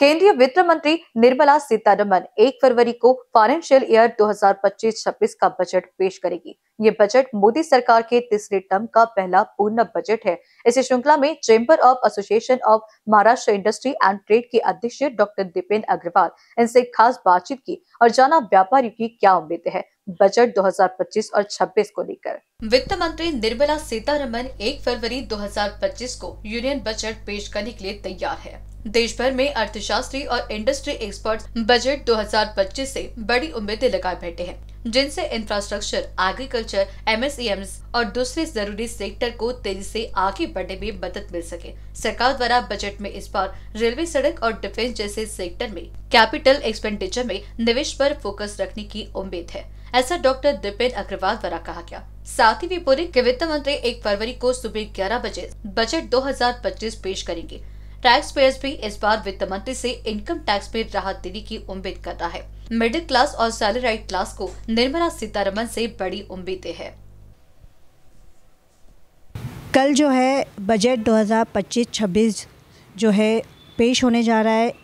केंद्रीय वित्त मंत्री निर्मला सीतारमण 1 फरवरी को फाइनेंशियल ईयर 2025-26 का बजट पेश करेगी। ये बजट मोदी सरकार के तीसरे टर्म का पहला पूर्ण बजट है। इस श्रृंखला में chamber of association of Maharashtra industry and trade के अध्यक्ष डॉक्टर दीपेन अग्रवाल इनसे खास बातचीत की और जाना व्यापारियों की क्या उम्मीदें हैं बजट 2025 और 26 को लेकर। वित्त मंत्री निर्मला सीतारमण 1 फरवरी 2025 को यूनियन बजट पेश करने के लिए तैयार है। देश भर में अर्थशास्त्री और इंडस्ट्री एक्सपर्ट्स बजट 2025 से बड़ी उम्मीदें लगाए बैठे हैं, जिनसे इंफ्रास्ट्रक्चर, एग्रीकल्चर, एमएसएमई और दूसरे जरूरी सेक्टर को तेजी से आगे बढ़ने में मदद मिल सके। सरकार द्वारा बजट में इस बार रेलवे, सड़क और डिफेंस जैसे सेक्टर में कैपिटल एक्सपेंडिचर में निवेश पर फोकस रखने की उम्मीद है, ऐसा डॉक्टर दीपेन अग्रवाल द्वारा कहा गया। साथ ही वे बोले कि वित्त मंत्री 1 फरवरी को सुबह 11 बजे बजट 2025 पेश करेंगे। टैक्स पेयर्स भी इस बार वित्त मंत्री से इनकम टैक्स में राहत देने की उम्मीद कर रहा है। मिडिल क्लास और सैलराइड क्लास को निर्मला सीतारमण से बड़ी उम्मीदें हैं। कल जो है बजट 2025-26 जो है पेश होने जा रहा है,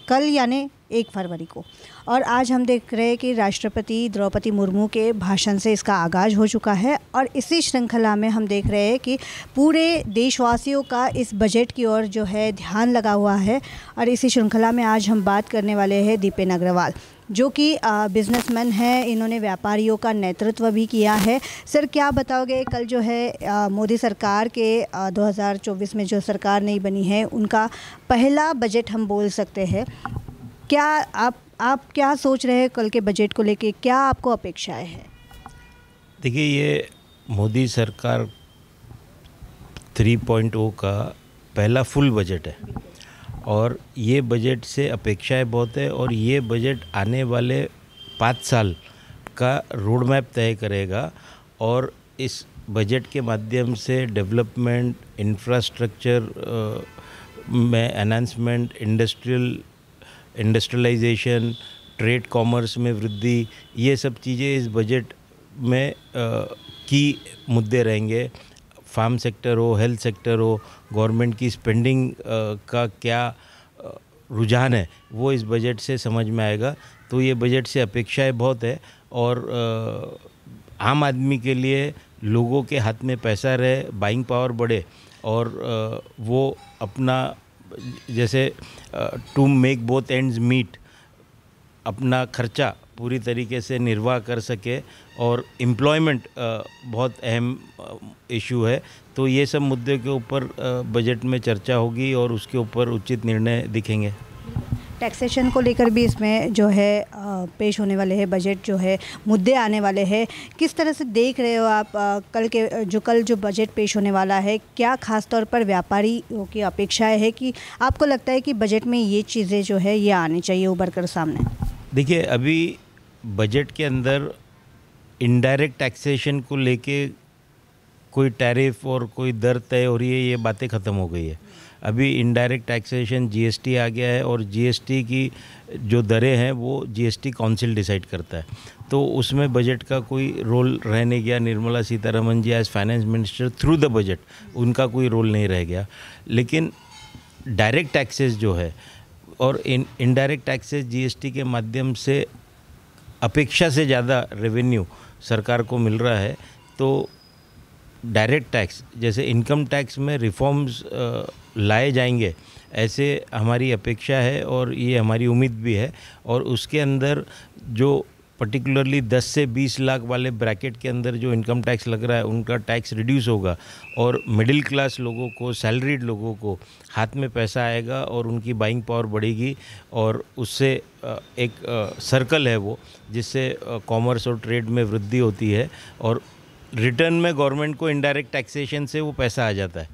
कल यानी 1 फरवरी को। और आज हम देख रहे हैं कि राष्ट्रपति द्रौपदी मुर्मू के भाषण से इसका आगाज़ हो चुका है और इसी श्रृंखला में हम देख रहे हैं कि पूरे देशवासियों का इस बजट की ओर जो है ध्यान लगा हुआ है। और इसी श्रृंखला में आज हम बात करने वाले हैं दीपेन अग्रवाल, जो कि बिजनेसमैन है। इन्होंने व्यापारियों का नेतृत्व भी किया है। सर, क्या बताओगे, कल जो है मोदी सरकार के 2024 में जो सरकार नई बनी है, उनका पहला बजट हम बोल सकते हैं। क्या आप क्या सोच रहे हैं कल के बजट को लेके, क्या आपको अपेक्षाएं हैं? देखिए, ये मोदी सरकार 3.0 का पहला फुल बजट है और ये बजट से अपेक्षाएं बहुत है और ये बजट आने वाले 5 साल का रोड मैप तय करेगा और इस बजट के माध्यम से डेवलपमेंट, इंफ्रास्ट्रक्चर में एनहांसमेंट, इंडस्ट्रियलाइजेशन, ट्रेड कॉमर्स में वृद्धि, ये सब चीज़ें इस बजट में की मुद्दे रहेंगे। फार्म सेक्टर हो, हेल्थ सेक्टर हो, गवर्नमेंट की स्पेंडिंग का क्या रुझान है, वो इस बजट से समझ में आएगा। तो ये बजट से अपेक्षाएं बहुत है और आम आदमी के लिए लोगों के हाथ में पैसा रहे, बाइंग पावर बढ़े और वो अपना जैसे to make both ends meet, अपना खर्चा पूरी तरीके से निर्वाह कर सके और एम्प्लॉयमेंट बहुत अहम इशू है। तो ये सब मुद्दे के ऊपर बजट में चर्चा होगी और उसके ऊपर उचित निर्णय दिखेंगे। टैक्सेशन को लेकर भी इसमें जो है पेश होने वाले हैं, बजट जो है मुद्दे आने वाले हैं। किस तरह से देख रहे हो आप कल जो बजट पेश होने वाला है? क्या खास तौर पर व्यापारियों की अपेक्षाएं है कि आपको लगता है कि बजट में ये चीज़ें जो है ये आनी चाहिए उभर कर सामने? देखिए, अभी बजट के अंदर इनडायरेक्ट टैक्सेशन को लेके कोई टैरिफ और कोई दर तय हो रही है, ये बातें ख़त्म हो गई है। अभी इनडायरेक्ट टैक्सेशन जीएसटी आ गया है और जीएसटी की जो दरें हैं वो जीएसटी काउंसिल डिसाइड करता है। तो उसमें बजट का कोई रोल रह नहीं गया। Nirmala Sitharaman ji as finance minister through the budget, उनका कोई रोल नहीं रह गया। लेकिन डायरेक्ट टैक्सेस जो है और इनडायरेक्ट टैक्सेस जीएसटी के माध्यम से अपेक्षा से ज़्यादा रेवेन्यू सरकार को मिल रहा है। तो डायरेक्ट टैक्स जैसे इनकम टैक्स में रिफॉर्म्स लाए जाएंगे, ऐसे हमारी अपेक्षा है और ये हमारी उम्मीद भी है। और उसके अंदर जो पर्टिकुलरली 10 से 20 लाख वाले ब्रैकेट के अंदर जो इनकम टैक्स लग रहा है, उनका टैक्स रिड्यूस होगा और मिडिल क्लास लोगों को, सैलरीड लोगों को हाथ में पैसा आएगा और उनकी बाइंग पावर बढ़ेगी और उससे एक सर्कल है वो, जिससे कॉमर्स और ट्रेड में वृद्धि होती है और रिटर्न में गवर्नमेंट को इनडायरेक्ट टैक्सेशन से वो पैसा आ जाता है।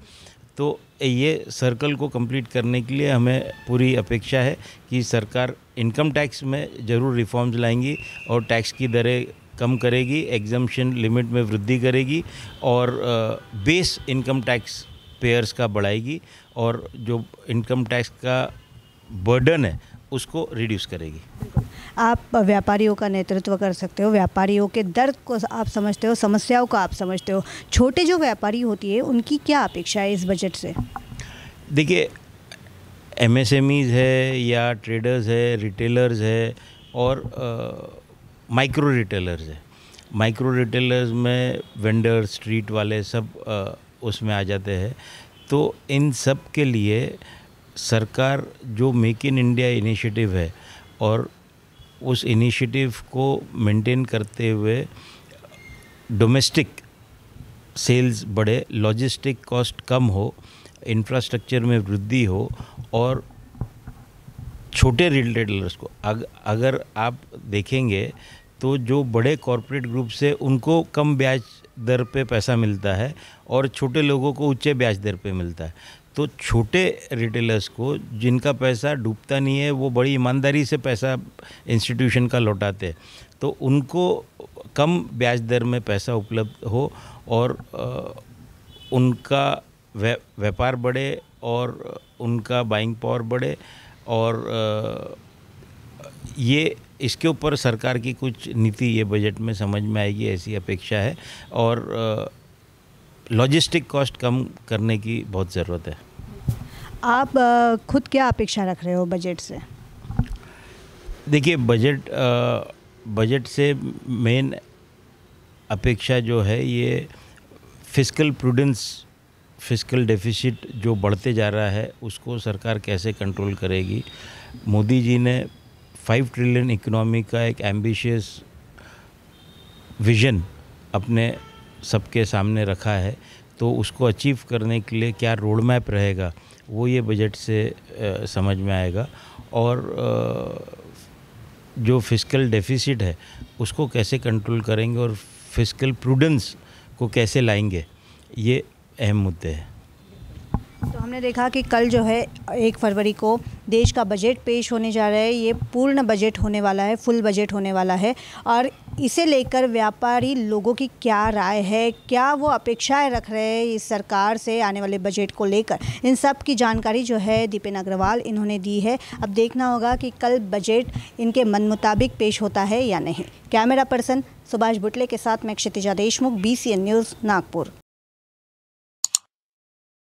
तो ये सर्कल को कंप्लीट करने के लिए हमें पूरी अपेक्षा है कि सरकार इनकम टैक्स में ज़रूर रिफॉर्म्स लाएंगी और टैक्स की दरें कम करेगी, एग्जम्पशन लिमिट में वृद्धि करेगी और बेस इनकम टैक्स पेयर्स का बढ़ाएगी और जो इनकम टैक्स का बर्डन है उसको रिड्यूस करेगी। आप व्यापारियों का नेतृत्व कर सकते हो, व्यापारियों के दर्द को आप समझते हो, समस्याओं को आप समझते हो। छोटे जो व्यापारी होती है उनकी क्या अपेक्षा है इस बजट से? देखिए, MSMEs है या ट्रेडर्स है, रिटेलर्स है और माइक्रो रिटेलर्स है। माइक्रो रिटेलर्स में वेंडर, स्ट्रीट वाले सब उसमें आ जाते हैं। तो इन सब के लिए सरकार जो मेक इन इंडिया इनिशिएटिव है और उस इनिशिएटिव को मेंटेन करते हुए डोमेस्टिक सेल्स बढ़े, लॉजिस्टिक कॉस्ट कम हो, इंफ्रास्ट्रक्चर में वृद्धि हो और छोटे रिटेलर्स को अगर आप देखेंगे तो जो बड़े कॉरपोरेट ग्रुप से उनको कम ब्याज दर पे पैसा मिलता है और छोटे लोगों को उच्च ब्याज दर पे मिलता है। तो छोटे रिटेलर्स को जिनका पैसा डूबता नहीं है, वो बड़ी ईमानदारी से पैसा इंस्टीट्यूशन का लौटाते हैं, तो उनको कम ब्याज दर में पैसा उपलब्ध हो और उनका व्यापार बढ़े और उनका बाइंग पावर बढ़े। और ये इसके ऊपर सरकार की कुछ नीति ये बजट में समझ में आएगी, ऐसी अपेक्षा है। और लॉजिस्टिक कॉस्ट कम करने की बहुत ज़रूरत है। आप खुद क्या अपेक्षा रख रहे हो बजट से? देखिए, बजट से मेन अपेक्षा जो है ये फिस्कल प्रूडेंस, फिस्कल डेफिसिट जो बढ़ते जा रहा है उसको सरकार कैसे कंट्रोल करेगी। मोदी जी ने 5 ट्रिलियन इकोनॉमी का एक एम्बिशियस विज़न अपने सबके सामने रखा है, तो उसको अचीव करने के लिए क्या रोड मैप रहेगा वो ये बजट से समझ में आएगा। और जो फिस्कल डेफिसिट है उसको कैसे कंट्रोल करेंगे और फिस्कल प्रूडेंस को कैसे लाएंगे, ये अहम मुद्दे हैं। तो हमने देखा कि कल जो है 1 फरवरी को देश का बजट पेश होने जा रहा है। ये पूर्ण बजट होने वाला है, फुल बजट होने वाला है। और इसे लेकर व्यापारी लोगों की क्या राय है, क्या वो अपेक्षाएं रख रहे हैं इस सरकार से आने वाले बजट को लेकर, इन सब की जानकारी जो है दीपेन अग्रवाल इन्होंने दी है। अब देखना होगा कि कल बजट इनके मन मुताबिक पेश होता है या नहीं। कैमरा पर्सन सुभाष बुटले के साथ मैं क्षितिजा देशमुख, BCN न्यूज़, नागपुर।